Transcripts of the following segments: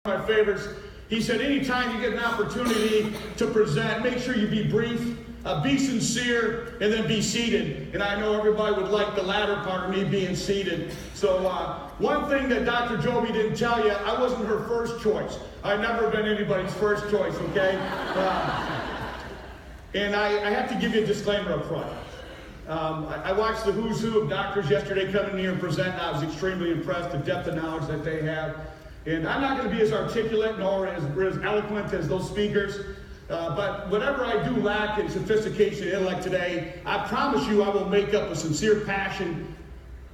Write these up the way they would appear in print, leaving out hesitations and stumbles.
My favorites. He said, anytime you get an opportunity to present, make sure you be brief, be sincere, and then be seated. And I know everybody would like the latter part of me being seated. So one thing that Dr. Joby didn't tell you, I wasn't her first choice. I've never been anybody's first choice, okay? And I have to give you a disclaimer up front. I watched the who's who of doctors yesterday come in here and present, and I was extremely impressed with the depth of knowledge that they have. And I'm not going to be as articulate nor as eloquent as those speakers, but whatever I do lack in sophistication and intellect today, I promise you I will make up with sincere passion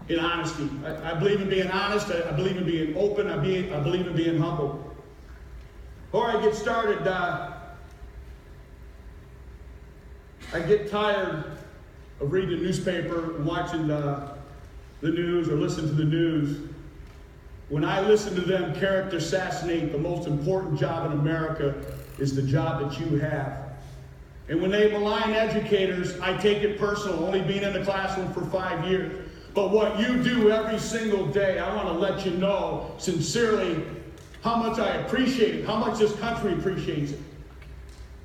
and honesty. I believe in being honest, I believe in being open, I believe in being humble. Before I get started, I get tired of reading the newspaper and watching the news or listening to the news. When I listen to them character assassinate, the most important job in America is the job that you have. And when they malign educators, I take it personal, only being in the classroom for 5 years. But what you do every single day, I want to let you know sincerely how much I appreciate it, how much this country appreciates it.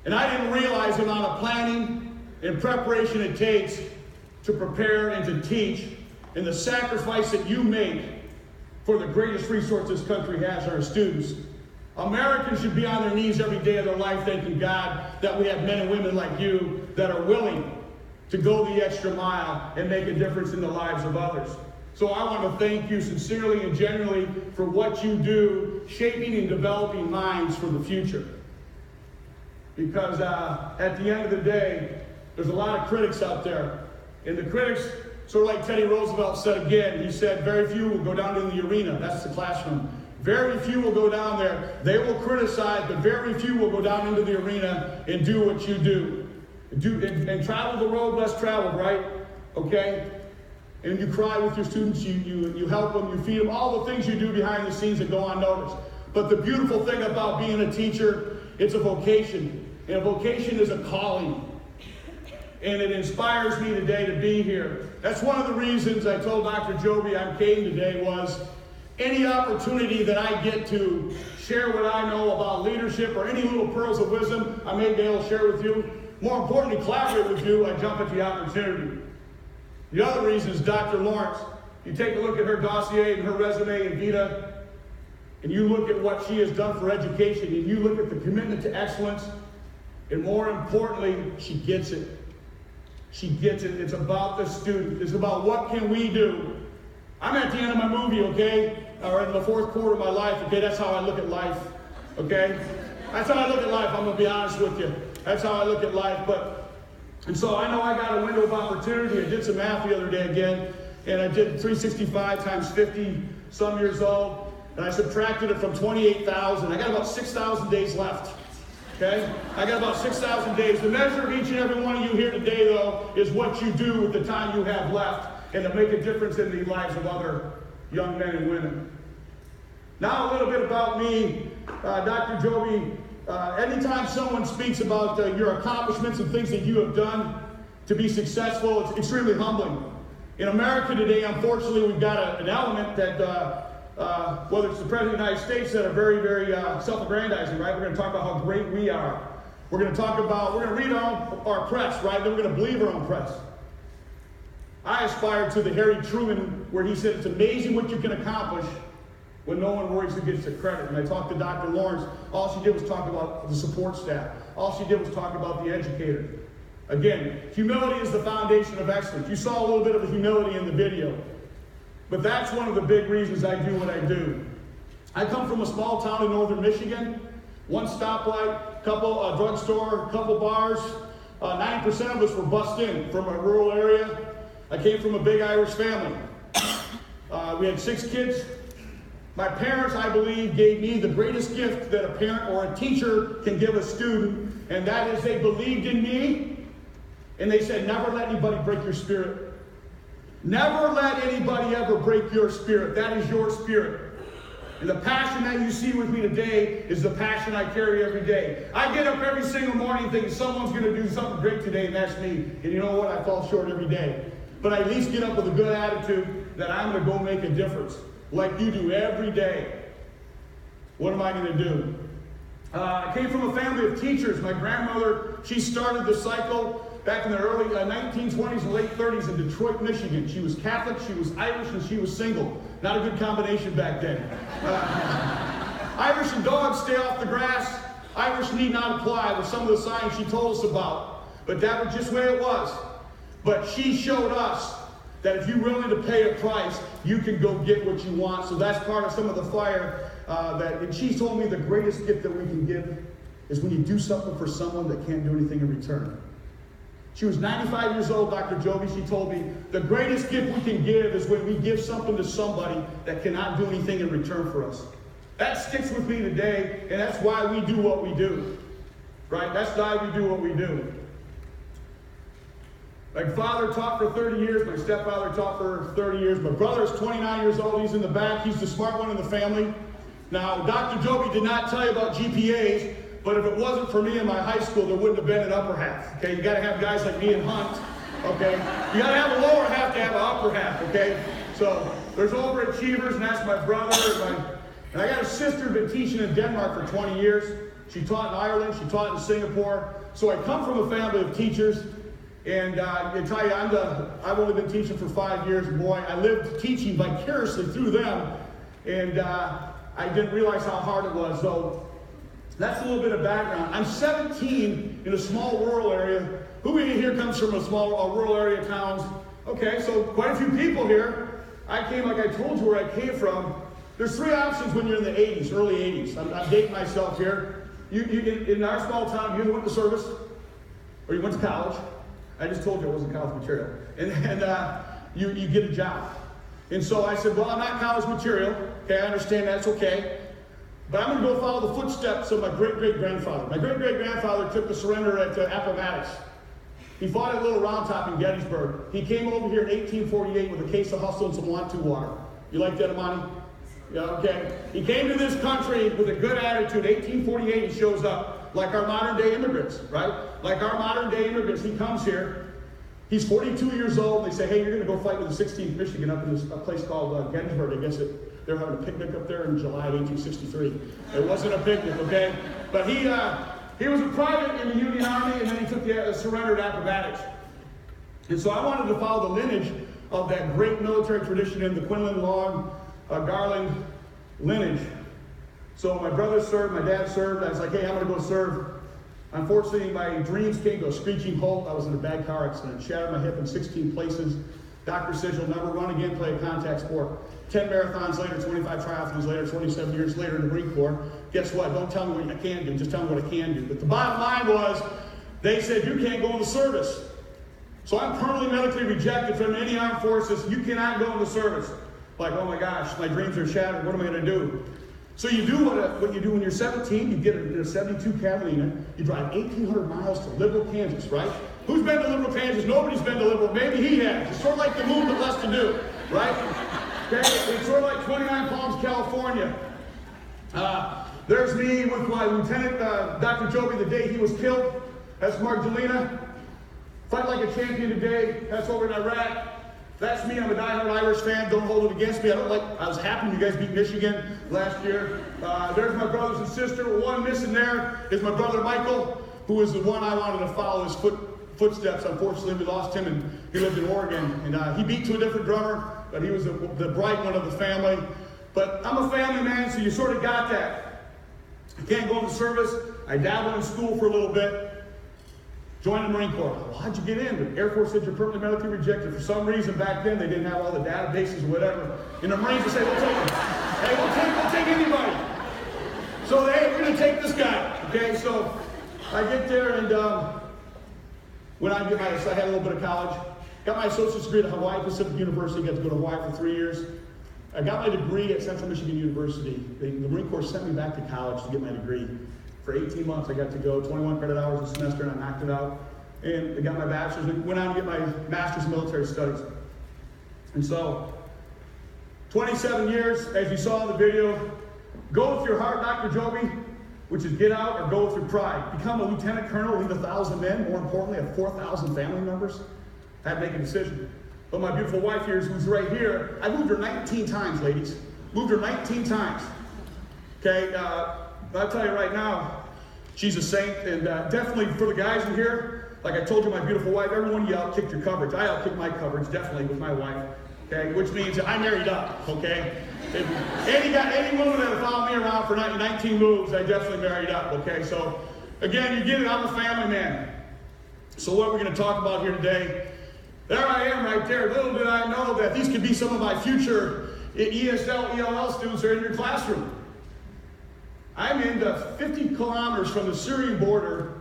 And I didn't realize the amount of planning and preparation it takes to prepare and to teach, and the sacrifice that you make for the greatest resource this country has, our students. Americans should be on their knees every day of their life thanking God that we have men and women like you that are willing to go the extra mile and make a difference in the lives of others. So I want to thank you sincerely and genuinely for what you do, shaping and developing minds for the future. Because at the end of the day, there's a lot of critics out there. And the critics, sort of like Teddy Roosevelt said again, he said, very few will go down to the arena. That's the classroom. Very few will go down there. They will criticize, but very few will go down into the arena and do what you do. And travel the road less traveled, right? Okay? And you cry with your students, you help them, you feed them, all the things you do behind the scenes that go unnoticed. But the beautiful thing about being a teacher, it's a vocation. And a vocation is a calling. And it inspires me today to be here. That's one of the reasons I told Dr. Joby I came today was any opportunity that I get to share what I know about leadership or any little pearls of wisdom I may be able to share with you. More importantly, collaborate with you, I jump at the opportunity. The other reason is Dr. Lawrence. You take a look at her dossier and her resume and vita, and you look at what she has done for education, and you look at the commitment to excellence, and more importantly, she gets it. She gets it. It's about the student. It's about what can we do. I'm at the end of my movie, okay? Or in the fourth quarter of my life, okay? That's how I look at life, okay? That's how I look at life, I'm going to be honest with you. That's how I look at life. And so I know I got a window of opportunity. I did some math the other day again, and I did 365 times 50 some years old, and I subtracted it from 28,000. I got about 6,000 days left. Okay? I got about 6,000 days. The measure of each and every one of you here today, though, is what you do with the time you have left and to make a difference in the lives of other young men and women. Now a little bit about me, Dr. Joby. Anytime someone speaks about your accomplishments and things that you have done to be successful, it's extremely humbling. In America today, unfortunately, we've got an element that whether it's the President of the United States that are very, very self-aggrandizing, right? We're going to talk about how great we are. We're going to read our press, right? Then we're going to believe our own press. I aspire to the Harry Truman, where he said, it's amazing what you can accomplish when no one worries who gets the credit. And I talked to Dr. Lawrence. All she did was talk about the support staff. All she did was talk about the educator. Again, humility is the foundation of excellence. You saw a little bit of the humility in the video. But that's one of the big reasons I do what I do. I come from a small town in northern Michigan. One stoplight, couple drugstore, couple bars. 90% of us were bussed in from a rural area. I came from a big Irish family. We had 6 kids. My parents, I believe, gave me the greatest gift that a parent or a teacher can give a student, and that is they believed in me, and they said, never let anybody break your spirit. Never let anybody ever break your spirit. That is your spirit. And the passion that you see with me today is the passion I carry every day. I get up every single morning thinking someone's going to do something great today, and that's me. And you know what? I fall short every day. But I at least get up with a good attitude that I'm going to go make a difference, like you do every day. What am I going to do? I came from a family of teachers. My grandmother, she started the cycle back in the early 1920s and late 30s in Detroit, Michigan. She was Catholic, she was Irish, and she was single. Not a good combination back then. Irish and dogs stay off the grass. Irish need not apply with some of the signs she told us about. But that was just the way it was. But she showed us that if you're willing to pay a price, you can go get what you want. So that's part of some of the fire and she told me the greatest gift that we can give is when you do something for someone that can't do anything in return. She was 95 years old, Dr. Joby. She told me the greatest gift we can give is when we give something to somebody that cannot do anything in return for us. That sticks with me today, and that's why we do what we do. Right? That's why we do what we do. My father taught for 30 years. My stepfather taught for 30 years. My brother is 29 years old. He's in the back. He's the smart one in the family. Now, Dr. Joby did not tell you about GPAs, but if it wasn't for me in my high school, there wouldn't have been an upper half. Okay, you got to have guys like me and Hunt. Okay, you got to have a lower half to have an upper half. Okay, so there's overachievers, and that's my brother. And I got a sister who's been teaching in Denmark for 20 years. She taught in Ireland. She taught in Singapore. So I come from a family of teachers. And I tell you, I've only been teaching for 5 years. Boy, I lived teaching vicariously through them. And I didn't realize how hard it was. So that's a little bit of background. I'm 17 in a small rural area. Who in here comes from a small rural area towns? Okay, so quite a few people here. I came, like I told you where I came from. There's 3 options when you're in the 80s, early 80s. I'm dating myself here. In our small town, you either went to service or you went to college. I just told you it wasn't college material. And you get a job. And so I said, well, I'm not college material. Okay, I understand that's okay. But I'm going to go follow the footsteps of my great-great-grandfather. My great-great-grandfather took the surrender at Appomattox. He fought at Little Round Top in Gettysburg. He came over here in 1848 with a case of hustle and some Want-To water. You like that, Amani? Yeah, okay. He came to this country with a good attitude. 1848, he shows up like our modern-day immigrants, right? Like our modern-day immigrants. He comes here. He's 42 years old. They say, hey, you're going to go fight with the 16th Michigan up in this place called Gettysburg. I guess they're having a picnic up there in July of 1863. It wasn't a picnic, okay? But he was a private in the Union Army, and then he took the surrender at Appomattox. And so I wanted to follow the lineage of that great military tradition in the Quinlan, Long, Garland lineage. So my brother served, my dad served. I was like, hey, I'm going to go serve. Unfortunately, my dreams came to a screeching halt. I was in a bad car accident, shattered my hip in 16 places. Doctor says you'll never run again, play a contact sport. 10 marathons later, 25 triathlons later, 27 years later in the Marine Corps. Guess what? Don't tell me what I can do, just tell me what I can do. But the bottom line was, they said you can't go in the service. So I'm permanently medically rejected from any armed forces. You cannot go in the service. Like, oh my gosh, my dreams are shattered. What am I going to do? So you do what you do when you're 17. You get a 72 Catalina. You drive 1,800 miles to Liberal, Kansas, right? Who's been to Liberal, Kansas? Nobody's been to Liberal. Maybe he has. It's sort of like the moon, but less to do, right? Okay? It's sort of like 29 Palms, California. There's me with my Lieutenant Dr. Joby the day he was killed. That's Margelina. Fight like a champion today. That's over in Iraq. That's me. I'm a diehard Irish fan. Don't hold it against me. I was happy you guys beat Michigan last year. There's my brothers and sister. One missing there is my brother Michael, who is the one I wanted to follow his footsteps. Unfortunately, we lost him, and he lived in Oregon. And he beat to a different drummer, but he was the bright one of the family. But I'm a family man, so you sort of got that. I can't go into service. I dabbled in school for a little bit. Joined the Marine Corps. Well, how'd you get in? The Air Force said you're permanently medically rejected. For some reason back then, they didn't have all the databases or whatever. And the Marines would say, we'll take him. Hey, we'll take anybody. So, hey, we're going to take this guy. Okay, so I get there, and when I had a little bit of college. Got my associate's degree at Hawaii Pacific University. Got to go to Hawaii for 3 years. I got my degree at Central Michigan University. The Marine Corps sent me back to college to get my degree. For 18 months, I got to go 21 credit hours a semester, and I knocked it out. And I got my bachelor's and went on to get my master's in military studies. And so, 27 years, as you saw in the video, go with your heart, Dr. Joby, which is get out, or go with your pride. Become a lieutenant colonel, lead 1,000 men, more importantly, have 4,000 family members. I had to make a decision. But my beautiful wife here, who's right here, I moved her 19 times, ladies. Moved her 19 times. Okay, I'll tell you right now, she's a saint, and definitely for the guys in here, like I told you, my beautiful wife, everyone you outkicked your coverage. I outkicked my coverage, definitely, with my wife, okay, which means I married up, okay? Any woman that followed me around for 19 moves, I definitely married up, okay? So, again, you get it, I'm a family man. So what we're going to talk about here today, there I am right there. Little did I know that these could be some of my future ESL, ELL students that are in your classroom. I'm in 50 kilometers from the Syrian border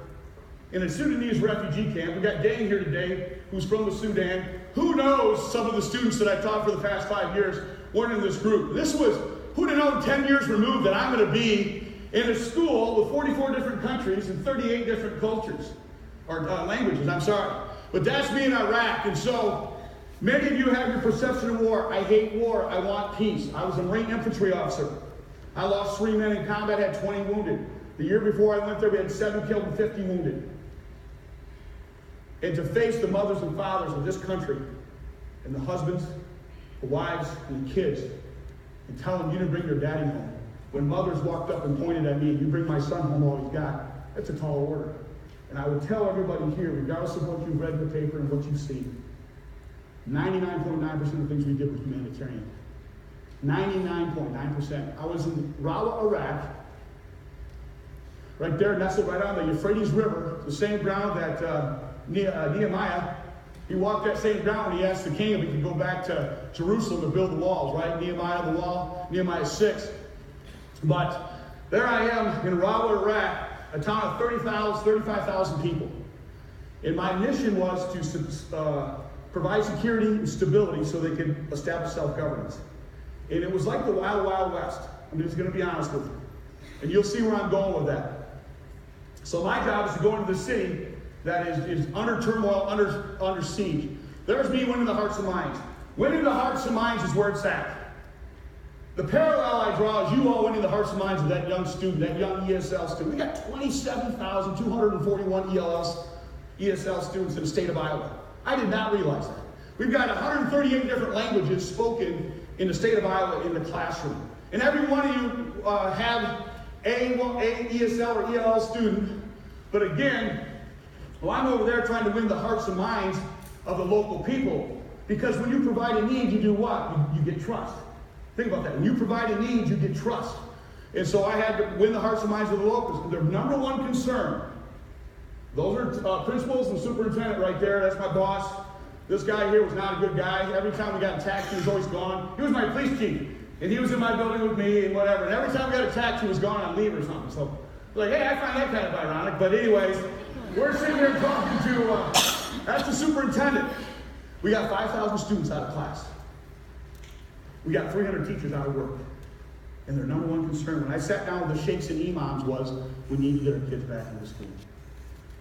in a Sudanese refugee camp. We got Dane here today, who's from the Sudan. Who knows some of the students that I've taught for the past 5 years weren't in this group. This was, who'd have known 10 years removed that I'm going to be in a school with 44 different countries and 38 different cultures, or languages, I'm sorry. But that's me in Iraq, and so many of you have your perception of war. I hate war, I want peace. I was a Marine infantry officer. I lost 3 men in combat, had 20 wounded. The year before I went there, we had 7 killed and 50 wounded. And to face the mothers and fathers of this country, and the husbands, the wives, and the kids, and tell them you didn't bring your daddy home. When mothers walked up and pointed at me, you bring my son home all he's got, that's a tall order. And I would tell everybody here, regardless of what you've read in the paper and what you've seen, 99.9% of the things we did was humanitarian. 99.9%. I was in Rawa, Iraq, right there, nestled right on the Euphrates River, the same ground that Nehemiah, he walked that same ground when he asked the king if he could go back to Jerusalem to build the walls, right? Nehemiah, the wall, Nehemiah 6. But there I am in Rawa, Iraq, a town of 35,000 people. And my mission was to provide security and stability so they could establish self-governance. And it was like the Wild Wild West. I'm just going to be honest with you. And you'll see where I'm going with that. So my job is to go into the city that is under turmoil, under siege. There's me winning the hearts and minds. Winning the hearts and minds is where it's at. The parallel I draw is you all winning the hearts and minds of that young student, that young ESL student. We got 27,241 ESL students in the state of Iowa. I did not realize that. We've got 138 different languages spoken in the state of Iowa in the classroom. And every one of you have a ESL or ELL student. But again, well, I'm over there trying to win the hearts and minds of the local people. Because when you provide a need, you do what? You get trust. Think about that. When you provide a need, you get trust. And so I had to win the hearts and minds of the locals. Their number one concern, those are principals and superintendent right there. That's my boss. This guy here was not a good guy. Every time we got attacked, he was always gone. He was my police chief. And he was in my building with me and whatever. And every time we got attacked, he was gone on leave or something. So, like, hey, I find that kind of ironic. But anyways, we're sitting here talking to, that's the superintendent. We got 5,000 students out of class. We got 300 teachers out of work. And their number one concern, when I sat down with the sheikhs and imams, was we need to get our kids back into school.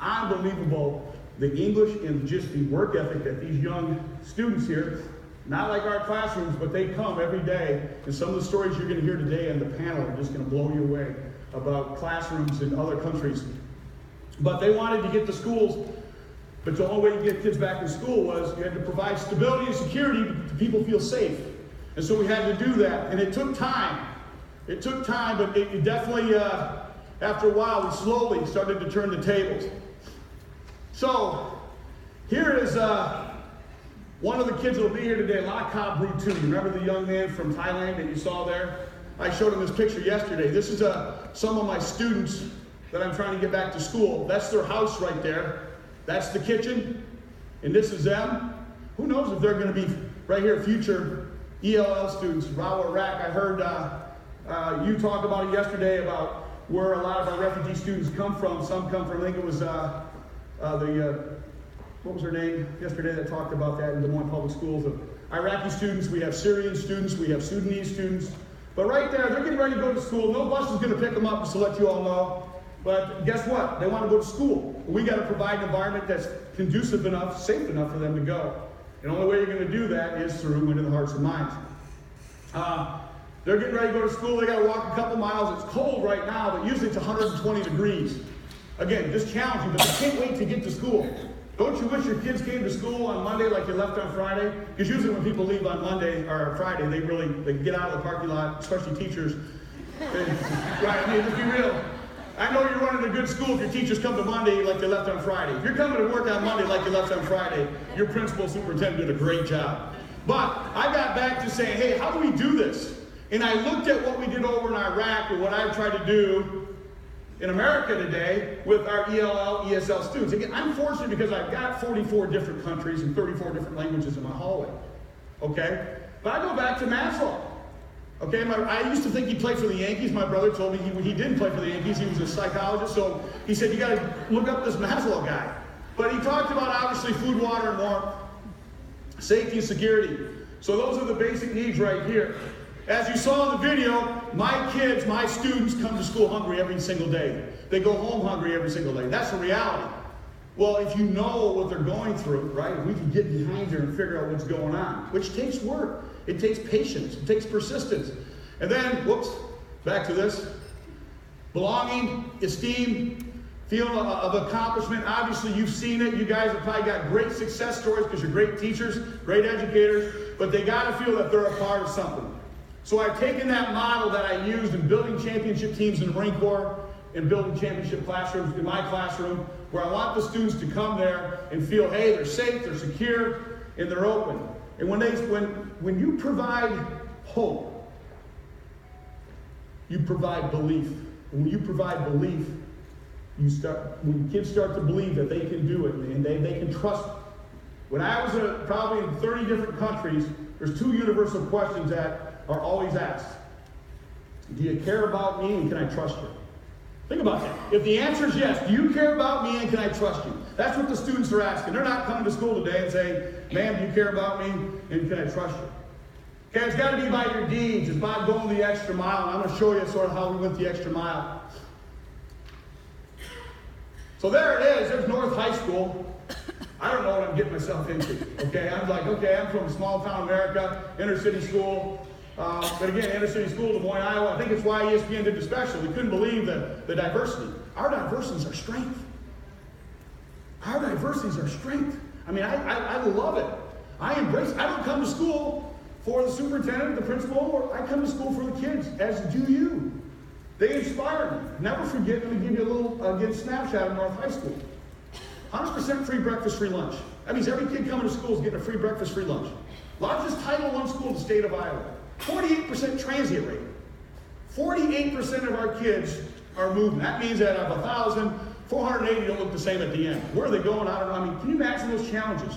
Unbelievable, the English and just the work ethic that these young students here, not like our classrooms, but they come every day. And some of the stories you're going to hear today on the panel are just going to blow you away about classrooms in other countries. But they wanted to get the schools, but the only way to get kids back in school was you had to provide stability and security to people feel safe. And so we had to do that, and it took time. It took time, but it definitely, after a while, we slowly started to turn the tables. So, here is one of the kids that will be here today, Lakab Brutu. You remember the young man from Thailand that you saw there? I showed him this picture yesterday. This is some of my students that I'm trying to get back to school. That's their house right there. That's the kitchen, and this is them. Who knows if they're going to be right here, future ELL students, Rawa, Iraq. I heard you talk about it yesterday about where a lot of our refugee students come from. Some come from, I think it was what was her name yesterday that talked about that in Des Moines Public Schools, of Iraqi students. We have Syrian students, we have Sudanese students. But right there, they're getting ready to go to school. No bus is going to pick them up, just to let you all know. But guess what? They want to go to school. We got to provide an environment that's conducive enough, safe enough for them to go. And the only way you're going to do that is through winning the hearts and minds. They're getting ready to go to school. They got to walk a couple miles. It's cold right now, but usually it's 120 degrees. Again, just challenging, but they can't wait to get to school. Don't you wish your kids came to school on Monday like you left on Friday? Because usually when people leave on Monday or Friday, they get out of the parking lot, especially teachers, Right, I mean, let's be real. I know you're running a good school if your teachers come to Monday like they left on Friday. If you're coming to work on Monday like you left on Friday, your principal superintendent did a great job. But I got back to saying, hey, how do we do this? And I looked at what we did over in Iraq and what I've tried to do in America today with our ELL, ESL students. Again, I'm fortunate because I've got 44 different countries and 34 different languages in my hallway. Okay? But I go back to Maslow. Okay, I used to think he played for the Yankees. My brother told me he didn't play for the Yankees. He was a psychologist, so he said, you got to look up this Maslow guy. But he talked about, obviously, food, water, and warmth, safety, and security. So those are the basic needs right here. As you saw in the video, my kids, my students come to school hungry every single day. They go home hungry every single day. That's the reality. Well, if you know what they're going through, right, we can get behind here and figure out what's going on, which takes work. It takes patience. It takes persistence. And then, whoops, back to this. Belonging, esteem, feeling of accomplishment. Obviously, you've seen it. You guys have probably got great success stories because you're great teachers, great educators, but they got to feel that they're a part of something. So I've taken that model that I used in building championship teams in the Marine Corps and building championship classrooms in my classroom, where I want the students to come there and feel, hey, they're safe, they're secure, and they're open. And when you provide hope, you provide belief. And when you provide belief, when kids start to believe that they can do it and they can trust it. When I was probably in 30 different countries, there's two universal questions that are always asked. Do you care about me and can I trust you? Think about that. If the answer is yes, do you care about me and can I trust you? That's what the students are asking. They're not coming to school today and saying, ma'am, do you care about me and can I trust you? Okay, it's got to be by your deeds. It's by going the extra mile. And I'm going to show you sort of how we went the extra mile. So there it is. There's North High School. I don't know what I'm getting myself into. Okay, I'm like, okay, I'm from small town America, inner city school. But again, inner city school, Des Moines, Iowa. I think it's why ESPN did the special. We couldn't believe the diversity. Our diversity is our strength. Our diversity is our strength. I mean, I love it. I embrace it. I don't come to school for the superintendent, the principal, or I come to school for the kids, as do you. They inspire me. Never forget, let me give you a little snapshot of North High School. 100% free breakfast, free lunch. That means every kid coming to school is getting a free breakfast, free lunch. Largest Title I school in the state of Iowa. 48% transient rate. 48% of our kids are moving. That means that of 1,000, 480 don't look the same at the end. Where are they going? I don't know. I mean, can you imagine those challenges?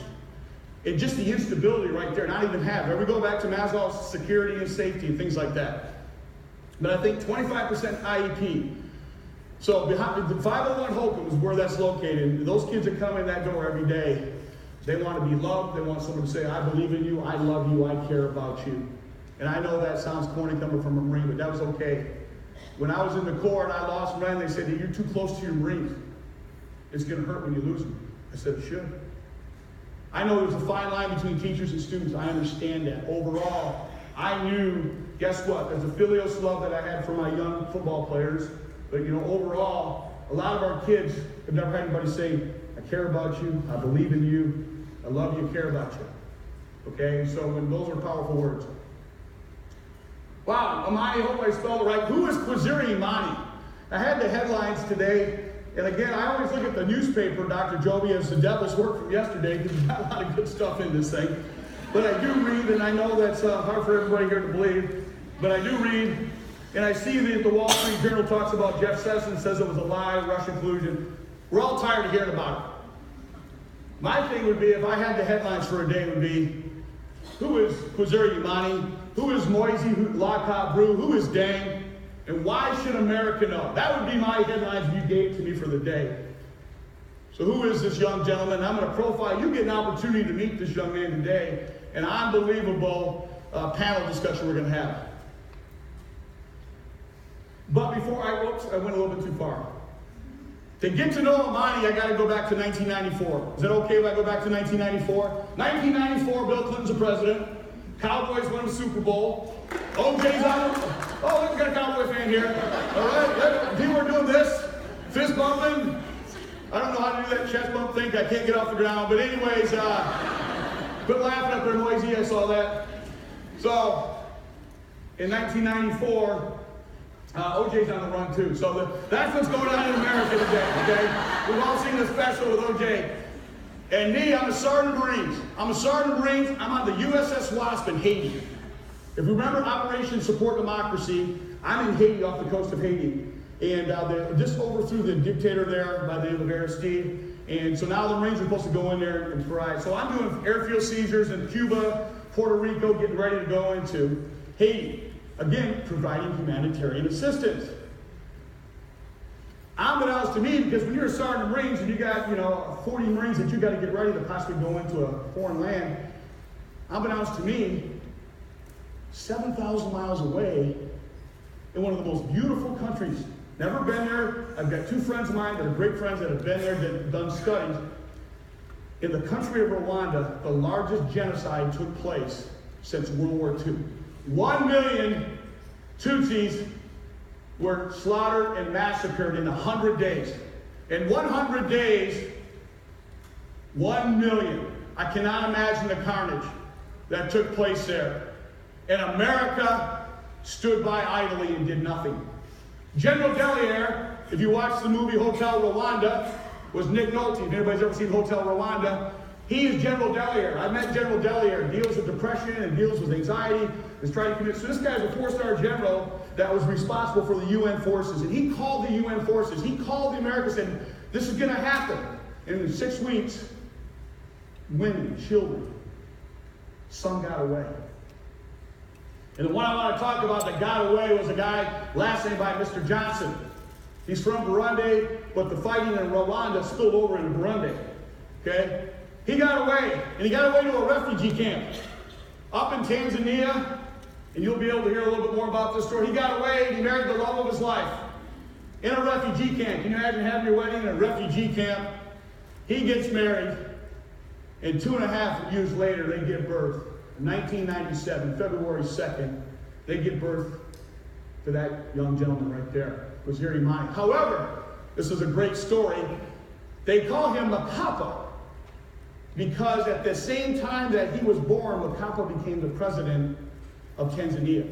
And just the instability right there, not even half. There we go back to Maslow's security and safety and things like that. But I think 25% IEP. So behind the 501 Holcomb is where that's located. Those kids that come in that door every day, they want to be loved. They want someone to say, I believe in you, I love you, I care about you. And I know that sounds corny coming from a Marine, but that was okay. When I was in the Corps and I lost men, they said, you're too close to your Marines. It's going to hurt when you lose them. I said, it should. I know there's a fine line between teachers and students. I understand that. Overall, I knew, guess what? There's a filial love that I had for my young football players. But, overall, a lot of our kids have never had anybody say, I care about you, I believe in you, I love you, care about you. Okay? So those are powerful words. Wow, Amani, I hope I spelled it right. Who is Quinlan Imani? I had the headlines today, and again, I always look at the newspaper, Dr. Joby, as the devil's work from yesterday, because there's not a lot of good stuff in this thing. But I do read, and I know that's hard for everybody here to believe, but I do read, and I see that the Wall Street Journal talks about Jeff Sessions, says it was a lie, Russian collusion. We're all tired of hearing about it. My thing would be, if I had the headlines for a day, would be, who is Quinlan Imani? Who is Moise Laka Brew? Who is Dang? And why should America know? That would be my headlines if you gave to me for the day. So who is this young gentleman? I'm going to profile. You get an opportunity to meet this young man today. An unbelievable panel discussion we're going to have. But before I went a little bit too far. To get to know Imani, I got to go back to 1994. Is that okay if I go back to 1994? 1994, Bill Clinton's the president. Cowboys won the Super Bowl. OJ's out. Oh, look, we got a Cowboy fan here. All right, people are doing this. Fist bumping. I don't know how to do that chest bump thing. I can't get off the ground. But anyways, quit laughing up there, noisy. I saw that. So, in 1994, OJ's on the run too. So that's what's going on in America today, okay? We've all seen the special with OJ. And me, I'm a Sergeant Marines. I'm on the USS Wasp in Haiti. If you remember Operation Support Democracy, I'm in Haiti, off the coast of Haiti. And they just overthrew the dictator there by the name of Aristide. And so now the Marines are supposed to go in there and provide. So I'm doing airfield seizures in Cuba, Puerto Rico, getting ready to go into Haiti. Again, providing humanitarian assistance. Unbeknownst to me, because when you're a Sergeant Marines and you got, 40 Marines that you got to get ready to possibly go into a foreign land, unbeknownst to me, 7,000 miles away in one of the most beautiful countries. Never been there. I've got two friends of mine that are great friends that have been there, that have done studies. In the country of Rwanda, the largest genocide took place since World War II. 1 million Tutsis were slaughtered and massacred in 100 days. In 100 days, 1 million. I cannot imagine the carnage that took place there. And America stood by idly and did nothing. General Delaire, if you watch the movie Hotel Rwanda, was Nick Nolte. If anybody's ever seen Hotel Rwanda, he is General Delaire. I met General Delaire. Deals with depression and deals with anxiety. Is trying to commit. So this guy's a 4-star general that was responsible for the UN forces. And he called the UN forces. He called the Americans and said, this is going to happen. And in 6 weeks, women, children, some got away. And the one I want to talk about that got away was a guy, last name by Mr. Johnson. He's from Burundi, but the fighting in Rwanda spilled over into Burundi. Okay? He got away, and he got away to a refugee camp up in Tanzania, and you'll be able to hear a little bit more about this story. He got away, and he married the love of his life in a refugee camp. Can you imagine having your wedding in a refugee camp? He gets married, and 2.5 years later, they give birth. In 1997, February 2nd, they give birth to that young gentleman right there. It was Harry Mine. However, this is a great story. They call him Mkapa because at the same time that he was born, Mkapa became the president of Tanzania.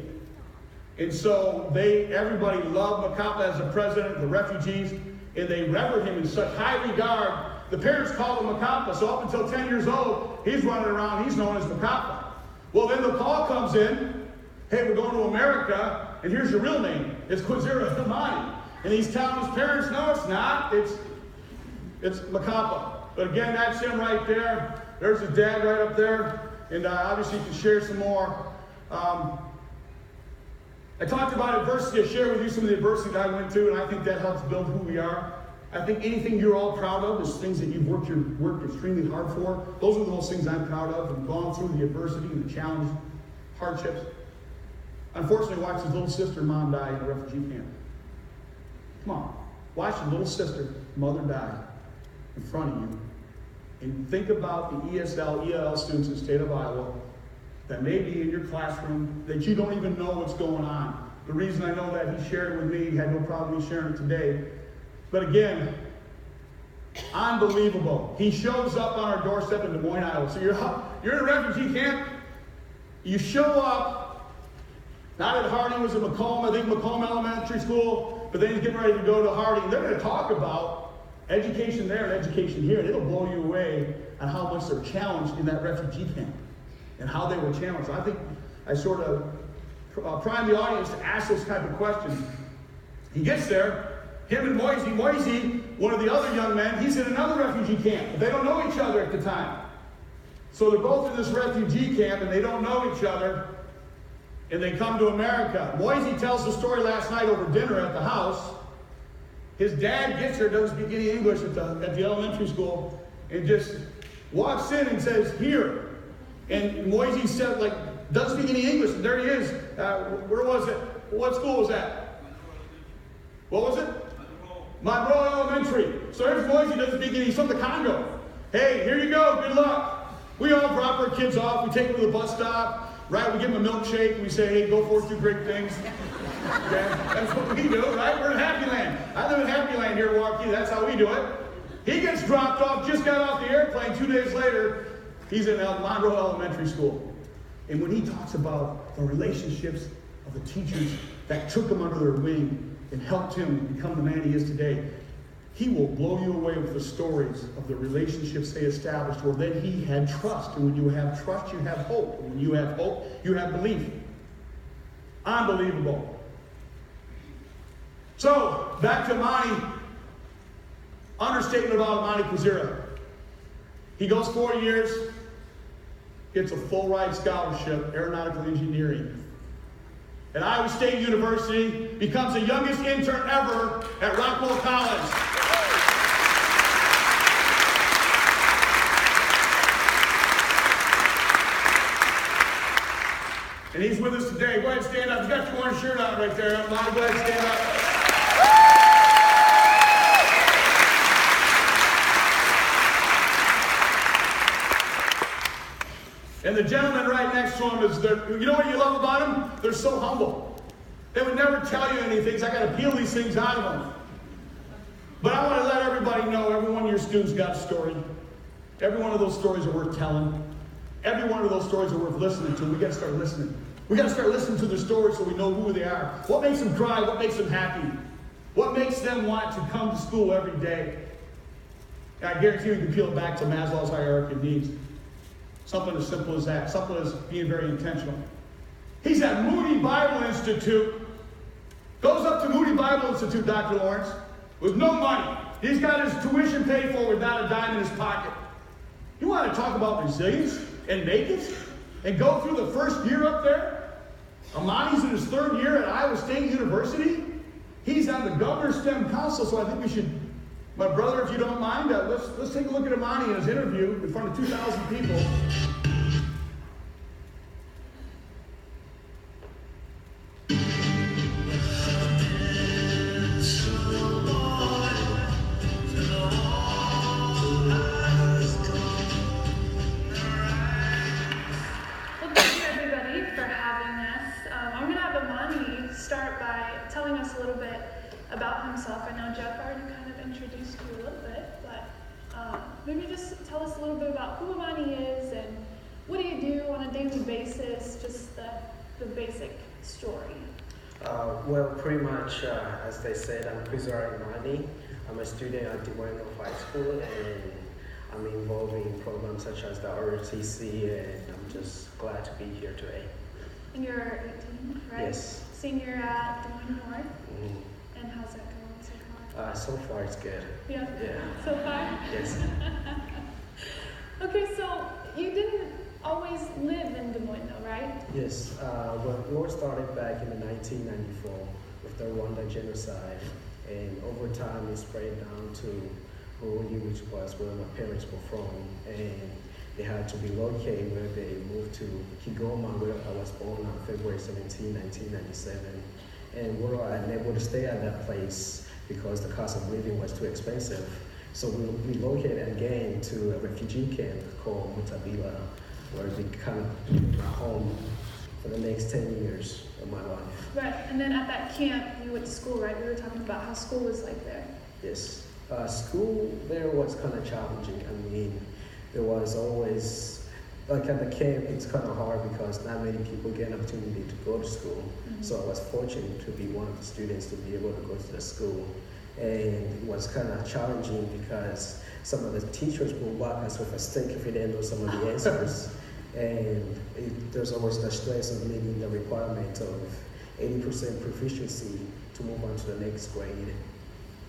And so everybody loved Mkapa as the president of the refugees, and they revered him in such high regard. The parents called him Mkapa, so up until 10 years old, he's running around, he's known as Mkapa. Well, then the call comes in, hey, we're going to America, and here's your real name. It's Kwizera Damani. And he's telling his parents, no, it's not. It's Mkapa. But again, that's him right there. There's his dad right up there. And obviously you can share some more. I talked about adversity. I shared with you some of the adversity that I went through, and I think that helps build who we are. I think anything you're all proud of is things that you've worked extremely hard for. Those are those things I'm proud of and gone through the adversity and the challenge, hardships. Unfortunately, watch his little sister and mom die in a refugee camp. Come on. Watch your little sister, mother die in front of you. And think about the ESL, ELL students in the state of Iowa that may be in your classroom that you don't even know what's going on. The reason I know that he shared it with me, he had no problem me sharing it today. But again, unbelievable. He shows up on our doorstep in Des Moines, Iowa. So you're in a refugee camp. You show up, not at Harding, was at Macomb, I think Macomb Elementary School, but then he's getting ready to go to Harding. They're going to talk about education there and education here, and it'll blow you away on how much they're challenged in that refugee camp and how they were challenged. So I think I sort of prime the audience to ask those type of questions. He gets there. Him and Moisey, one of the other young men, he's in another refugee camp. But they don't know each other at the time. So they're both in this refugee camp and they don't know each other. And they come to America. Moisey tells the story last night over dinner at the house. His dad gets there, doesn't speak any English at the elementary school, and just walks in and says, here. And Moisey said, doesn't speak any English. And there he is. Where was it? What school was that? What was it? Monroe Elementary. So there's Moisey, doesn't speak any, he's from the Congo. Hey, here you go, good luck. We all drop our kids off, we take them to the bus stop, right? We give them a milkshake, and we say, hey, go forth, do great things. Okay? That's what we do, right? We're in Happy Land. I live in Happy Land here in Waukee, that's how we do it. He gets dropped off, just got off the airplane, 2 days later, he's in Monroe Elementary School. And when he talks about the relationships of the teachers, that took him under their wing and helped him become the man he is today. He will blow you away with the stories of the relationships they established where then he had trust. And when you have trust, you have hope. And when you have hope, you have belief. Unbelievable. So, back to Monty. Understatement about Monty Quazira. He goes 4 years, gets a full ride scholarship, aeronautical engineering. At Iowa State University, becomes the youngest intern ever at Rockwell College. And he's with us today. Go ahead and stand up. He's got your orange shirt on right there. Monty, go ahead and stand up. And the gentleman right next to him is, you know what you love about them? They're so humble. They would never tell you anything, so I got to peel these things out of them. But I want to let everybody know, every one of your students got a story. Every one of those stories are worth telling. Every one of those stories are worth listening to. We got to start listening. We got to start listening to their stories so we know who they are. What makes them cry? What makes them happy? What makes them want to come to school every day? And I guarantee you can peel it back to Maslow's hierarchy of needs. Something as simple as that. Something as being very intentional. He's at Moody Bible Institute. Goes up to Moody Bible Institute, Dr. Lawrence, with no money. He's got his tuition paid for with not a dime in his pocket. You want to talk about resilience and make it? And go through the first year up there? Amani's in his third year at Iowa State University. He's on the Governor's STEM Council, so I think we should, my brother, if you don't mind, let's take a look at Amani in his interview in front of 2,000 people. I know Jeff already kind of introduced you a little bit, but maybe just tell us a little bit about who Amani is and what do you do on a daily basis, just the basic story. Well, pretty much, as they said, I'm Quizar Imani. I'm a student at Duane High School, and I'm involved in programs such as the ROTC, and I'm just glad to be here today. And you're 18, right? Yes. Senior at Des Moines North. Mm-hmm. And how's that going so far? So far, it's good. Yeah? Yeah. So far? Yes. Okay, so you didn't always live in Des Moines, though, right? Yes. Well, the war started back in 1994 with the Rwanda genocide, and over time it spread down to Waukee, which was where my parents were from, and they had to relocate where they moved to Kigoma, where I was born on February 17, 1997. And we were unable to stay at that place because the cost of living was too expensive. So we relocated again to a refugee camp called Mutabila, where we kind of became my home for the next 10 years of my life. Right, and then at that camp, you went to school, right? We were talking about how school was like there. Yes. School there was kind of challenging. I mean, there was always, like at the camp, it's kind of hard because not many people get an opportunity to go to school. Mm-hmm. So I was fortunate to be one of the students to be able to go to the school. And it was kind of challenging because some of the teachers will whack us with a stick if we didn't know some of the answers. And there's always the stress of meeting the requirement of 80% proficiency to move on to the next grade.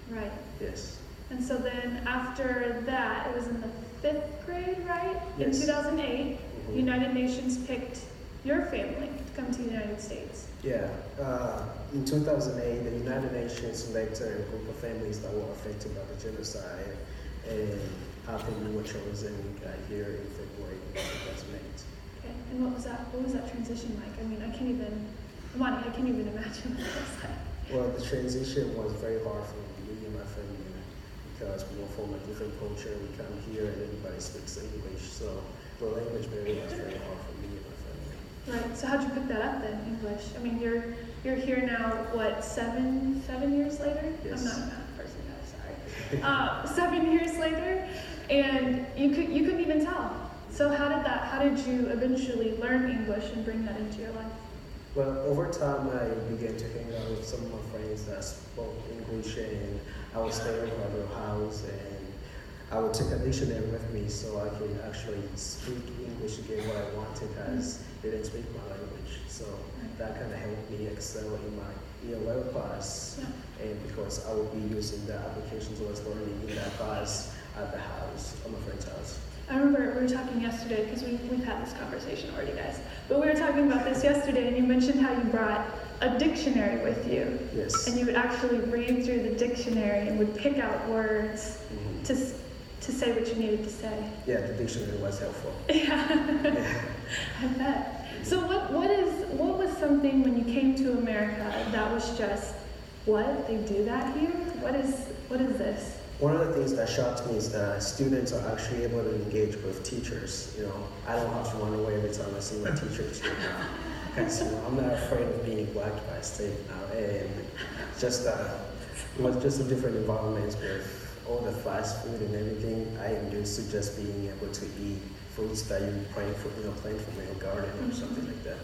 Right. Yes. And so then after that, it was in the 5th grade, right? Yes. In 2008, Mm-hmm. United Nations picked your family to come to the United States. Yeah. In 2008, the United Nations selected a group of families that were affected by the genocide, and I think we were chosen here in February 2008. Okay. And what was that transition like? I mean, I can't even imagine what it was like. Well, the transition was very hard for me and my family because we were from a different culture. We come here and everybody speaks English, so the language barrier was very hard for me and my family. Right. So how'd you pick that up then, English? I mean, you're here now. What, 7 years later? Yes. I'm not a math person, guys. Sorry. 7 years later, and you couldn't even tell. So how did you eventually learn English and bring that into your life? Well, over time, I began to hang out with some of my friends that spoke English, and I would stay over at their house, and I would take a dictionary with me so I could actually speak English to get what I wanted, as they didn't speak my language. So that kind of helped me excel in my ELL class, and because I would be using the applications I was learning in that class at the house, at my friend's house. I remember we were talking yesterday, because we've had this conversation already, guys, but we were talking about this yesterday, and you mentioned how you brought a dictionary with you. Yes. And you would actually read through the dictionary and would pick out words to say what you needed to say. Yeah, the dictionary was helpful. Yeah. I bet. So what was something when you came to America that was just, what? They do that here? What is this? One of the things that shocked me is that students are actually able to engage with teachers. I don't have to run away every time I see my teachers now. Because I'm not afraid of being whacked by a stick now. And just just a different environment with all the fast food and everything. I am used to just being able to eat fruits that you plant from your garden or something like that.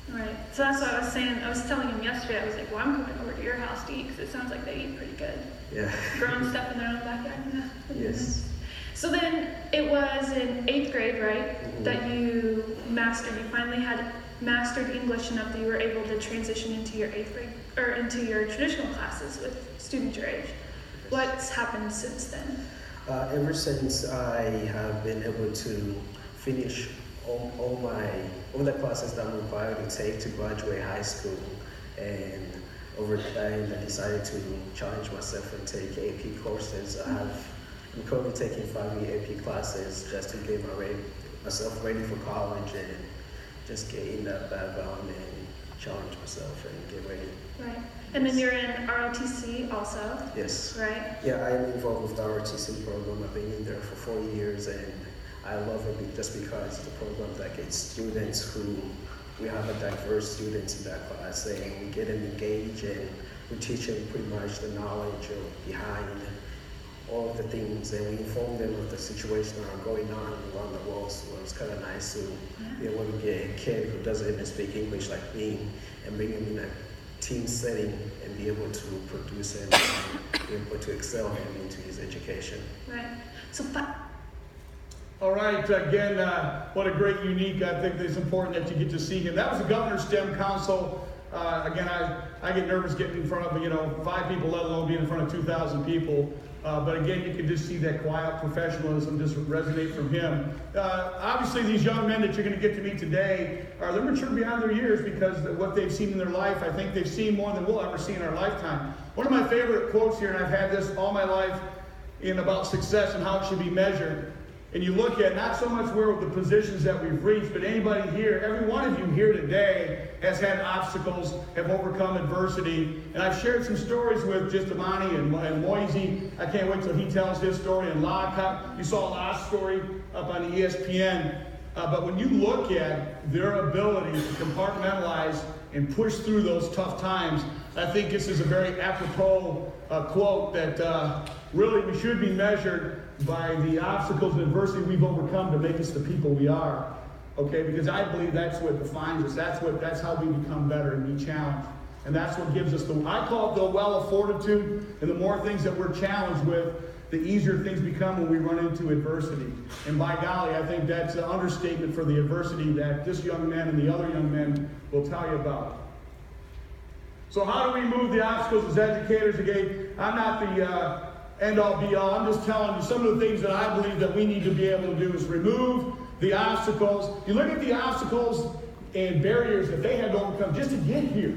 Right. So that's what I was saying. I was telling him yesterday. I was like, well, I'm coming over to your house to eat because it sounds like they eat pretty good. Yeah. Growing stuff in their own backyard. Yeah. Yes. So then it was in 8th grade, right, that you mastered. You finally had mastered English enough that you were able to transition into your 8th grade or into your traditional classes with students your age. What's happened since then? Ever since I have been able to finish all the classes that I'm required to take to graduate high school, and over time I decided to challenge myself and take AP courses. I'm currently taking 5-year AP classes just to get myself ready for college and just get in that background and challenge myself and get ready. Right. And then you're in ROTC also. Yes. Right? Yeah, I am involved with the ROTC program. I've been in there for 4 years, and I love it just because it's a program that gets students we have a diverse students in that class, and we get them engaged, and we teach them pretty much the knowledge behind all of the things, and we inform them of the situations that are going on around the world. So it's kind of nice to be able to get a kid who doesn't even speak English like me and bring him in a team setting and be able to produce him and be able to excel him into his education. Right. So, All right, again, what a great, unique, I think it's important that you get to see him. That was the Governor's STEM Council. Again, I get nervous getting in front of, 5 people, let alone being in front of 2,000 people. But again, you can just see that quiet professionalism just resonate from him. Obviously, these young men that you're going to get to meet today, they're mature beyond their years because of what they've seen in their life. I think they've seen more than we'll ever see in our lifetime. One of my favorite quotes here, and I've had this all my life, about success and how it should be measured. And you look at not so much where the positions that we've reached, but anybody here, every one of you here today has had obstacles, have overcome adversity. And I've shared some stories with just Amani and Moisey. I can't wait till he tells his story. And La, you saw La's story up on the ESPN. But when you look at their ability to compartmentalize and push through those tough times, I think this is a very apropos quote that really we should be measured by the obstacles and adversity we've overcome to make us the people we are. Okay, because I believe that's what defines us. That's how we become better and be challenged. And that's what gives us I call it the well of fortitude. And the more things that we're challenged with, the easier things become when we run into adversity. And by golly, I think that's an understatement for the adversity that this young man and the other young men will tell you about. So how do we move the obstacles as educators? Again, I'm not the end-all be-all. I'm just telling you some of the things that I believe that we need to be able to do is remove the obstacles. You look at the obstacles and barriers that they had to overcome just to get here.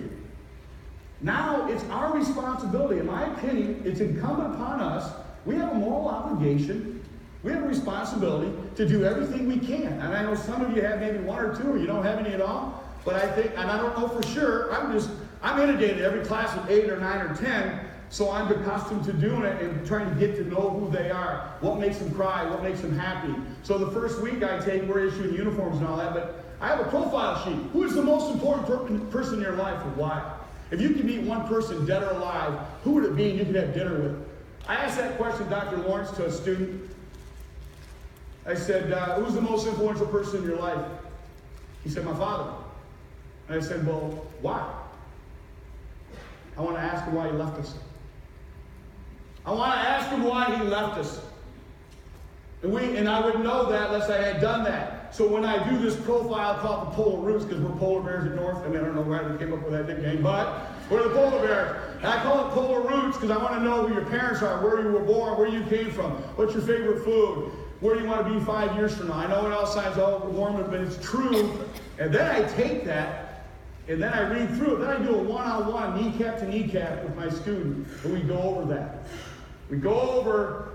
Now it's our responsibility. In my opinion, it's incumbent upon us. We have a moral obligation. We have a responsibility to do everything we can. And I know some of you have maybe 1 or 2, or you don't have any at all. But I think, and I don't know for sure, I'm inundated every class with 8 or 9 or 10. So I'm accustomed to doing it and trying to get to know who they are, what makes them cry, what makes them happy. So the first week we're issuing uniforms and all that, but I have a profile sheet. Who is the most important person in your life and why? If you could meet one person, dead or alive, who would it be you could have dinner with? I asked that question, Dr. Lawrence, to a student. I said, who's the most influential person in your life? He said, my father. And I said, well, why? I want to ask him why he left us. I want to ask him why he left us. And I would know that unless I had done that. So when I do this profile called the Polar Roots, because we're polar bears at North, I don't know why we came up with that nickname, but we're the polar bears. And I call it Polar Roots because I want to know who your parents are, where you were born, where you came from, what's your favorite food, where do you want to be 5 years from now. I know it all sounds overwhelming, but it's true. And then I take that, and then I read through it. Then I do a one-on-one, kneecap to kneecap with my student, and we go over that. We go over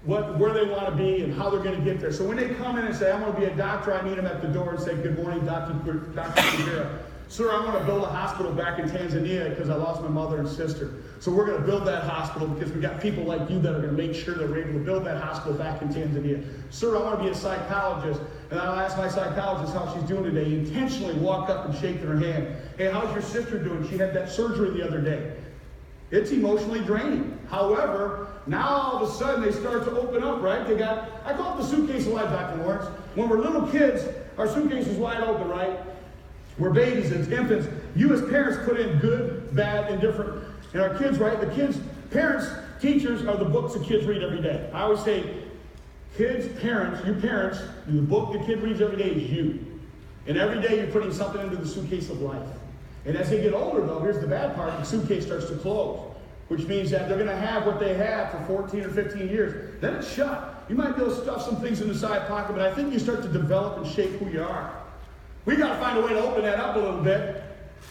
where they want to be and how they're going to get there. So when they come in and say, I want to be a doctor, I meet them at the door and say, good morning, Dr. Kuvira. Sir, I want to build a hospital back in Tanzania because I lost my mother and sister. So we're going to build that hospital because we got people like you that are going to make sure that we're able to build that hospital back in Tanzania. Sir, I want to be a psychologist. And I'll ask my psychologist how she's doing today. Intentionally walk up and shake her hand. Hey, how's your sister doing? She had that surgery the other day. It's emotionally draining. However, now all of a sudden they start to open up, right? I call it the suitcase of life, Dr. Lawrence. When we're little kids, our suitcase is wide open, right? We're babies and infants. You as parents put in good, bad, and different. And our kids, right? The kids, parents, teachers are the books the kids read every day. I always say, kids, parents, you parents, the book the kid reads every day is you. And every day you're putting something into the suitcase of life. And as they get older, though, here's the bad part, the suitcase starts to close, which means that they're going to have what they have for 14 or 15 years. Then it's shut. You might be able to stuff some things in the side pocket, but I think you start to develop and shape who you are. We got to find a way to open that up a little bit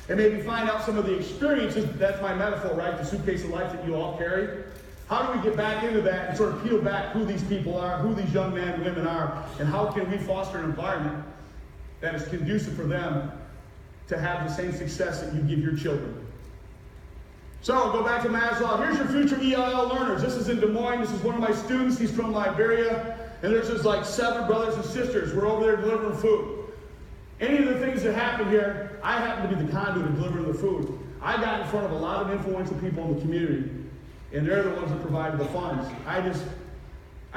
and maybe find out some of the experiences. That's my metaphor, right? The suitcase of life that you all carry. How do we get back into that and sort of peel back who these people are, who these young men and women are, and how can we foster an environment that is conducive for them to have the same success that you give your children? So, go back to Maslow. Here's your future ELL learners. This is in Des Moines. This is one of my students. He's from Liberia. And there's just like 7 brothers and sisters. We're over there delivering food. Any of the things that happen here, I happen to be the conduit of delivering the food. I got in front of a lot of influential people in the community. And they're the ones that provided the funds. I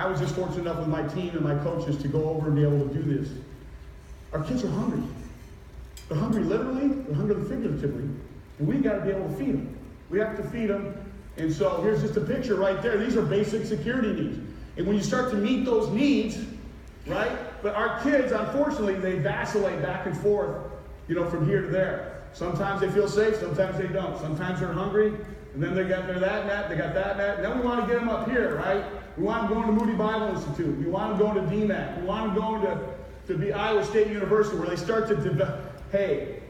was just fortunate enough with my team and my coaches to go over and be able to do this. Our kids are hungry. They're hungry literally, they're hungry figuratively. And we've got to be able to feed them. We have to feed them. And so here's just a picture right there. These are basic security needs. And when you start to meet those needs, right? But our kids, unfortunately, they vacillate back and forth, from here to there. Sometimes they feel safe, sometimes they don't. Sometimes they're hungry, and then they're that and that, they got that and that. And then we want to get them up here, right? We want them going to Moody Bible Institute. We want them going to DMAC. We want them going to Iowa State University, where they start to develop. Hey,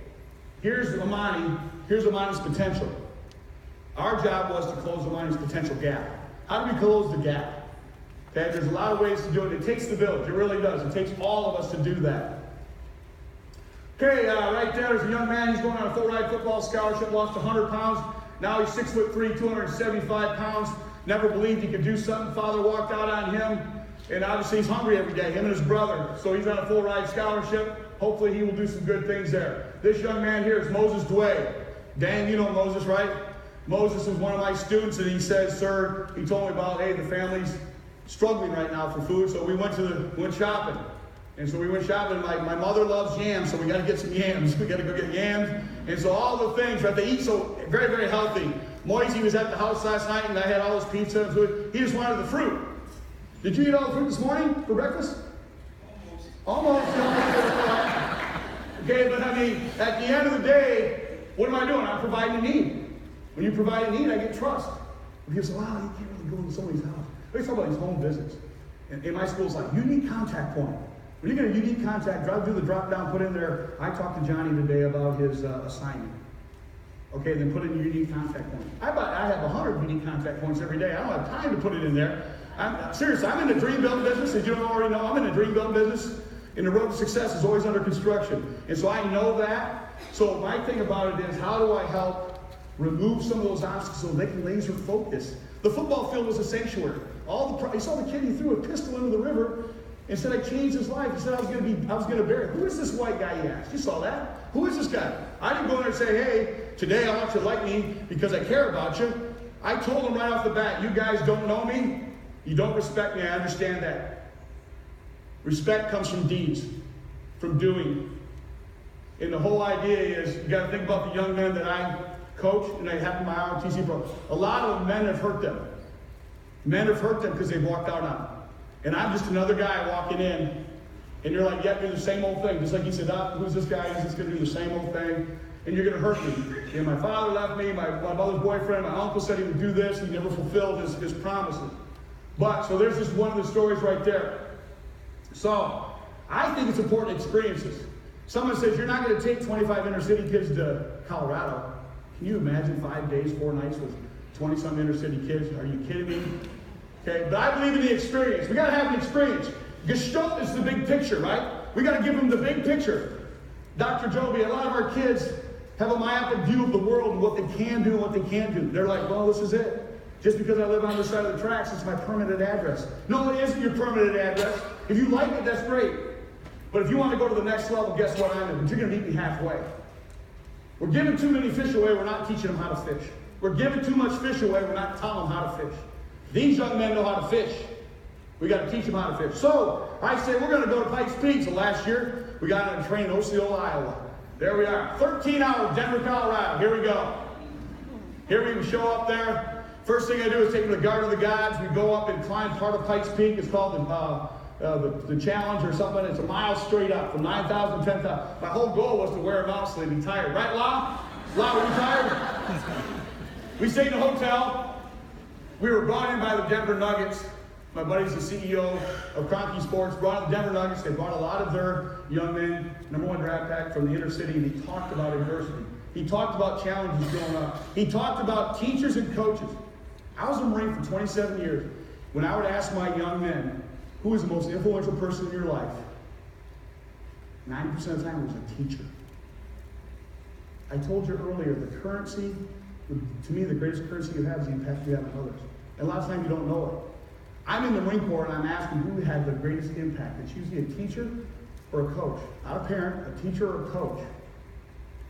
here's Amani's potential. Our job was to close Amani's potential gap. How do we close the gap? Okay, there's a lot of ways to do it. It takes the village. It really does. It takes all of us to do that. Okay, right there's a young man. He's going on a full ride football scholarship, lost 100 pounds. Now he's 6'3", 275 pounds. Never believed he could do something. Father walked out on him. And obviously he's hungry every day, him and his brother. So he's on a full ride scholarship. Hopefully he will do some good things there. This young man here is Moses Dway. Dan, you know Moses, right? Moses is one of my students, and he says, sir, he told me about, hey, the family's struggling right now for food, so we went shopping. And so we went shopping. My mother loves yams, so we got to get some yams. We got to go get yams. And so all the things, right, they eat so very, very healthy. Moisey was at the house last night, and I had all his pizza and food. He just wanted the fruit. Did you eat all the fruit this morning for breakfast? Almost. Okay, but I mean, at the end of the day, what am I doing? I'm providing a need. When you provide a need, I get trust. People say, wow, you can't really go into somebody's house. Let's talk about these home visits. And in my school, it's like, unique contact point. When you get a unique contact, do the drop down, put in there. I talked to Johnny today about his assignment. Okay, then put in your unique contact point. I have 100 unique contact points every day. I don't have time to put it in there. Seriously, I'm in the dream build business. As you don't already know, I'm in the dream build business. And the road to success is always under construction. And so I know that. So my thing about it is, how do I help remove some of those obstacles so they can laser focus? The football field was a sanctuary. You saw the kid, he threw a pistol into the river and said, I changed his life. He said, I was going to bury him. Who is this white guy, he asked? You saw that? Who is this guy? I didn't go in there and say, hey, today I want you to like me because I care about you. I told him right off the bat, you guys don't know me. You don't respect me. I understand that. Respect comes from deeds, from doing. And the whole idea is, you got to think about the young men that I coach, and I have in my ROTC program. A lot of them, men have hurt them. Men have hurt them because they've walked out on them. And I'm just another guy walking in, and you're like, yeah, do the same old thing. Just like he said, who's this guy? He's just going to do the same old thing, and you're going to hurt me. And my father left me, my mother's boyfriend, my uncle said he would do this. He never fulfilled his promises. So there's just one of the stories right there. So I think it's important experiences. Someone says, you're not going to take 25 inner city kids to Colorado. Can you imagine 5 days, 4 nights with 20-some inner city kids? Are you kidding me? Okay, but I believe in the experience. We got to have an experience. Gestalt is the big picture, right? We got to give them the big picture. Dr. Joby, a lot of our kids have a myopic view of the world and what they can do and what they can't do. They're like, well, this is it. Just because I live on this side of the tracks, it's my permanent address. No, it isn't your permanent address. If you like it, that's great. But if you want to go to the next level, guess what I'm doing? You're going to meet me halfway. We're giving too many fish away, we're not teaching them how to fish. We're giving too much fish away, we're not telling them how to fish. These young men know how to fish. We got to teach them how to fish. So, I say we're going to go to Pikes Peak. So last year, we got on a train in Osceola, Iowa. There we are. 13 hours, Denver, Colorado. Here we go. Here we show up there. First thing I do is take them to the Garden of the Gods. We go up and climb part of Pikes Peak. It's called the challenge or something. It's a mile straight up from 9,000 to 10,000. My whole goal was to wear a mount so they'd be tired. Right, La? La, were you tired? We stayed in a hotel. We were brought in by the Denver Nuggets. My buddy's the CEO of Kroenke Sports. Brought in the Denver Nuggets. They brought a lot of their young men, #1 draft pick from the inner city, and he talked about adversity. He talked about challenges growing up. He talked about teachers and coaches. I was a Marine for 27 years. When I would ask my young men, who is the most influential person in your life? 90% of the time it was a teacher. I told you earlier, the currency, to me, the greatest currency you have is the impact you have on others. And a lot of times you don't know it. I'm in the Marine Corps and I'm asking who had the greatest impact. It's usually a teacher or a coach. Not a parent, a teacher or a coach.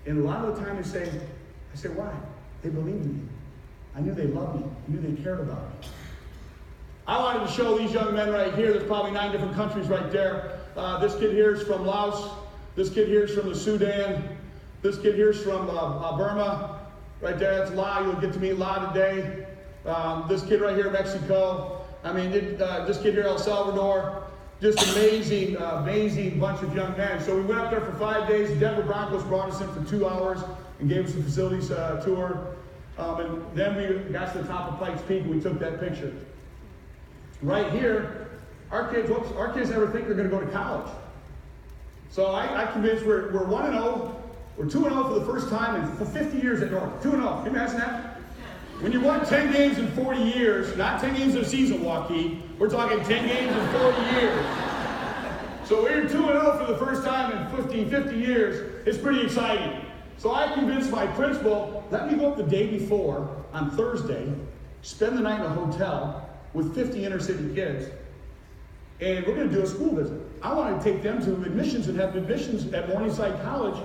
And a lot of the time I say, why? They believed in me. I knew they loved me. I knew they cared about me. I wanted to show these young men right here. There's probably 9 different countries right there. This kid here is from Laos. This kid here is from the Sudan. This kid here is from Burma. Right there, that's La. You'll get to meet La today. This kid right here, Mexico. I mean, this kid here, El Salvador. Just amazing, amazing bunch of young men. So we went up there for 5 days. The Denver Broncos brought us in for 2 hours and gave us the facilities tour. And then we got to the top of Pikes Peak and we took that picture. Right here, our kids never think they're going to go to college. So I convinced we're 1-0. We're 2-0 for the first time in 50 years at North. 2-0. Can you imagine that? When you won 10 games in 40 years, not 10 games in a season, Waukee, we're talking 10 games in 40 years. So we're 2-0 for the first time in 50 years. It's pretty exciting. So I convinced my principal, let me go up the day before, on Thursday, spend the night in a hotel with 50 inner city kids, and we're going to do a school visit. I want to take them to admissions and have admissions at Morningside College,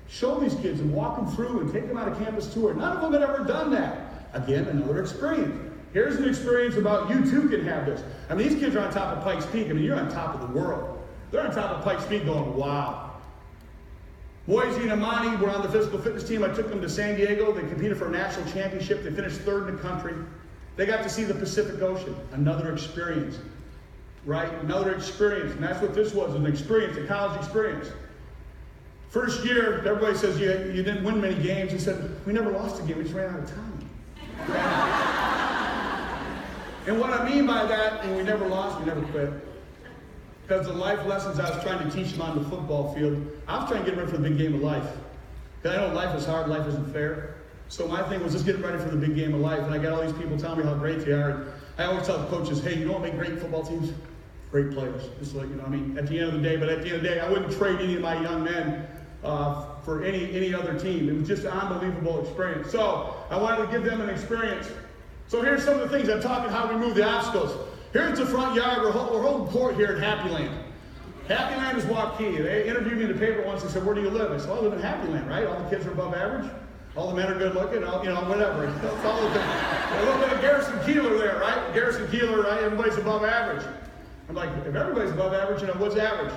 show these kids and walk them through and take them on a campus tour. None of them had ever done that. Again, another experience. Here's an experience about you too can have this. I mean, these kids are on top of Pikes Peak. I mean, you're on top of the world. They're on top of Pikes Peak going, wow. Boise and Amani were on the physical fitness team. I took them to San Diego. They competed for a national championship. They finished 3rd in the country. They got to see the Pacific Ocean. Another experience, right? Another experience. And that's what this was, an experience, a college experience. First year, everybody says you didn't win many games. He said, we never lost a game. We just ran out of time. And what I mean by that, and we never lost, we never quit. Because the life lessons I was trying to teach them on the football field, I was trying to get them ready for the big game of life. Because I know life is hard, life isn't fair. So my thing was just get ready for the big game of life. And I got all these people telling me how great they are. And I always tell the coaches, hey, you know what make great football teams? Great players. Just like, you know, I mean, at the end of the day, but at the end of the day, I wouldn't trade any of my young men for any other team. It was just an unbelievable experience. So I wanted to give them an experience. So here's some of the things I'm talking how we remove the obstacles. Here's the front yard. We're holding court here at Happy Land. Happy Land is Waukee. They interviewed me in the paper once and said, where do you live? I said, well, I live in Happy Land, right? All the kids are above average. All the men are good looking, you know, whatever. It's all a little bit of Garrison Keillor there, right? Garrison Keillor, right? Everybody's above average. I'm like, if everybody's above average, you know, what's average?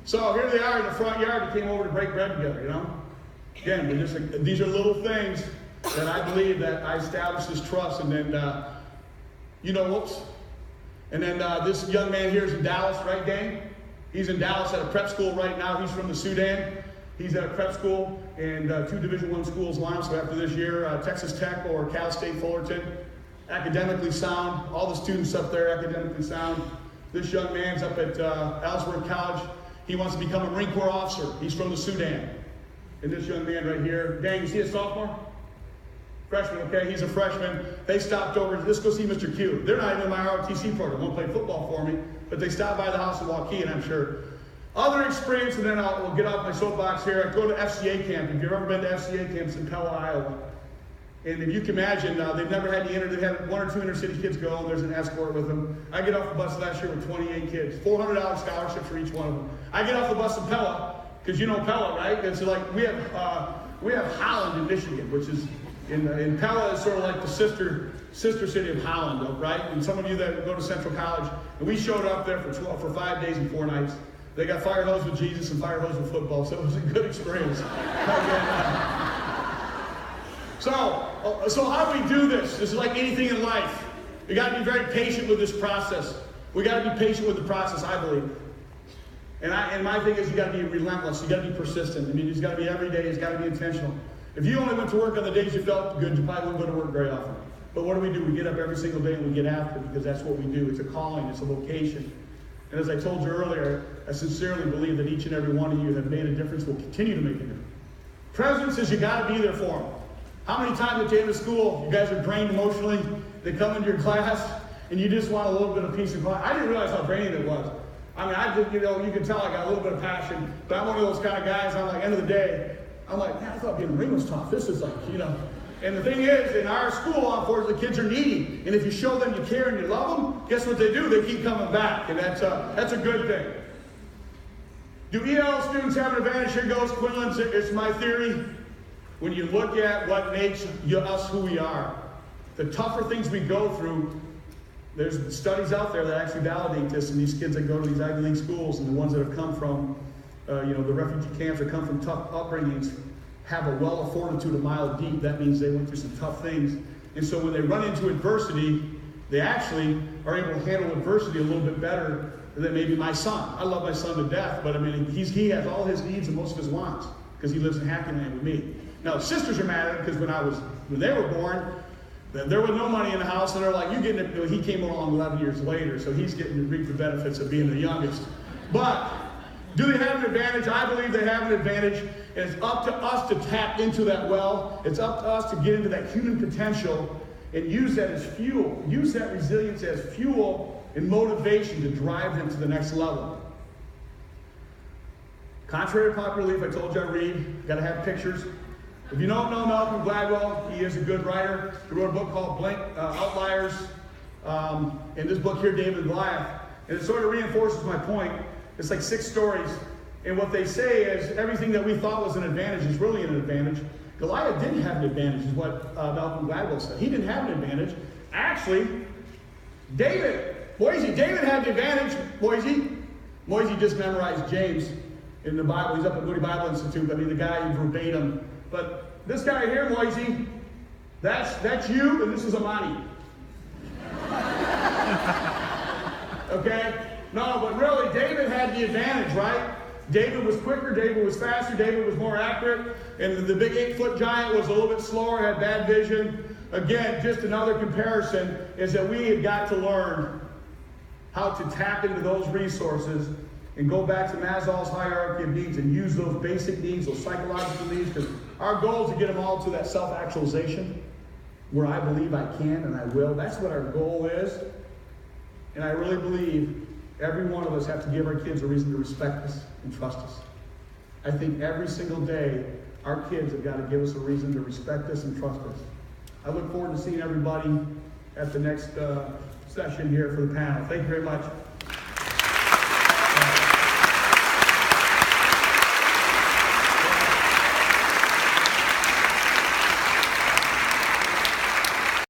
So here they are in the front yard. They came over to break bread together, you know. Again, these are little things that I believe that I established this trust. And then, whoops. And then this young man here is in Dallas, right, gang? He's in Dallas at a prep school right now. He's from the Sudan. He's at a prep school and 2 Division I schools line. So after this year, Texas Tech or Cal State Fullerton. Academically sound. All the students up there academically sound. This young man's up at Ellsworth College. He wants to become a Marine Corps officer. He's from the Sudan. And this young man right here, dang, you see a sophomore? Freshman, okay, he's a freshman. They stopped over, let's go see Mr. Q. They're not even in my ROTC program, won't play football for me, but they stopped by the house in Waukee, and I'm sure. Other experience, and then we'll get off my soapbox here. I go to FCA camp. If you've ever been to FCA camps in Pella, Iowa, and if you can imagine, they've never had they've had 1 or 2 inner city kids go, and there's an escort with them. I get off the bus last year with 28 kids, $400 scholarship for each one of them. I get off the bus in Pella, because you know Pella, right? It's like we have Holland in Michigan, which is in Pella is sort of like the sister city of Holland, right? And some of you that go to Central College, and we showed up there for 5 days and 4 nights. They got fire hose with Jesus and fire hose with football, so it was a good experience. So how do we do this? This is like anything in life. You got to be very patient with this process. We got to be patient with the process, I believe. And my thing is you got to be relentless. You got to be persistent. I mean, it's got to be every day. It's got to be intentional. If you only went to work on the days you felt good, you probably wouldn't go to work very often. But what do? We get up every single day and we get after it because that's what we do. It's a calling. It's a vocation. And as I told you earlier, I sincerely believe that each and every one of you have made a difference, will continue to make a difference. Presence is you got to be there for them. How many times at the end of school, you guys are drained emotionally, they come into your class, and you just want a little bit of peace and quiet? I didn't realize how draining it was. I mean, you can tell I got a little bit of passion, but I'm one of those kind of guys, I'm like, end of the day, I'm like, man, I thought being a Marine was tough. This is like, And the thing is, in our school, unfortunately, the kids are needy. And if you show them you care and you love them, guess what they do? They keep coming back. And that's a good thing. Do EL students have an advantage? Here goes Quinlan. It's my theory. When you look at what makes us who we are, the tougher things we go through, there's studies out there that actually validate this. And these kids that go to these Ivy League schools and the ones that have come from, the refugee camps that come from tough upbringings, have a well of fortitude a mile deep. That means they went through some tough things. And so when they run into adversity, they actually are able to handle adversity a little bit better than maybe my son. I love my son to death, but I mean, he has all his needs and most of his wants because he lives in Hackneyland with me. Now, the sisters are mad at him because when they were born, there was no money in the house, and they're like, "You getting it?" He came along 11 years later, so he's getting to reap the benefits of being the youngest. But do they have an advantage? I believe they have an advantage, and it's up to us to tap into that well. It's up to us to get into that human potential and use that as fuel. Use that resilience as fuel and motivation to drive them to the next level. Contrary to popular belief, I told you I read. Got to have pictures. If you don't know Malcolm Gladwell, he is a good writer. He wrote a book called Blank Outliers. In this book here, David and Goliath. And it sort of reinforces my point. It's like 6 stories. And what they say is everything that we thought was an advantage is really an advantage. Goliath didn't have an advantage, is what Malcolm Gladwell said. He didn't have an advantage. Actually, David had the advantage. Moisey just memorized James in the Bible. He's up at Moody Bible Institute. I mean, the guy verbatim. But this guy here, Moisey, that's you, and this is Amani. Okay? No, but really, David had the advantage, right? David was quicker, David was faster, David was more accurate, and the big 8-foot giant was a little bit slower, had bad vision. Again, just another comparison is that we have got to learn how to tap into those resources and go back to Maslow's hierarchy of needs and use those basic needs, those psychological needs, because our goal is to get them all to that self-actualization where I believe I can and I will. That's what our goal is. And I really believe every one of us have to give our kids a reason to respect us and trust us. I think every single day, our kids have got to give us a reason to respect us and trust us. I look forward to seeing everybody at the next session here for the panel. Thank you very much.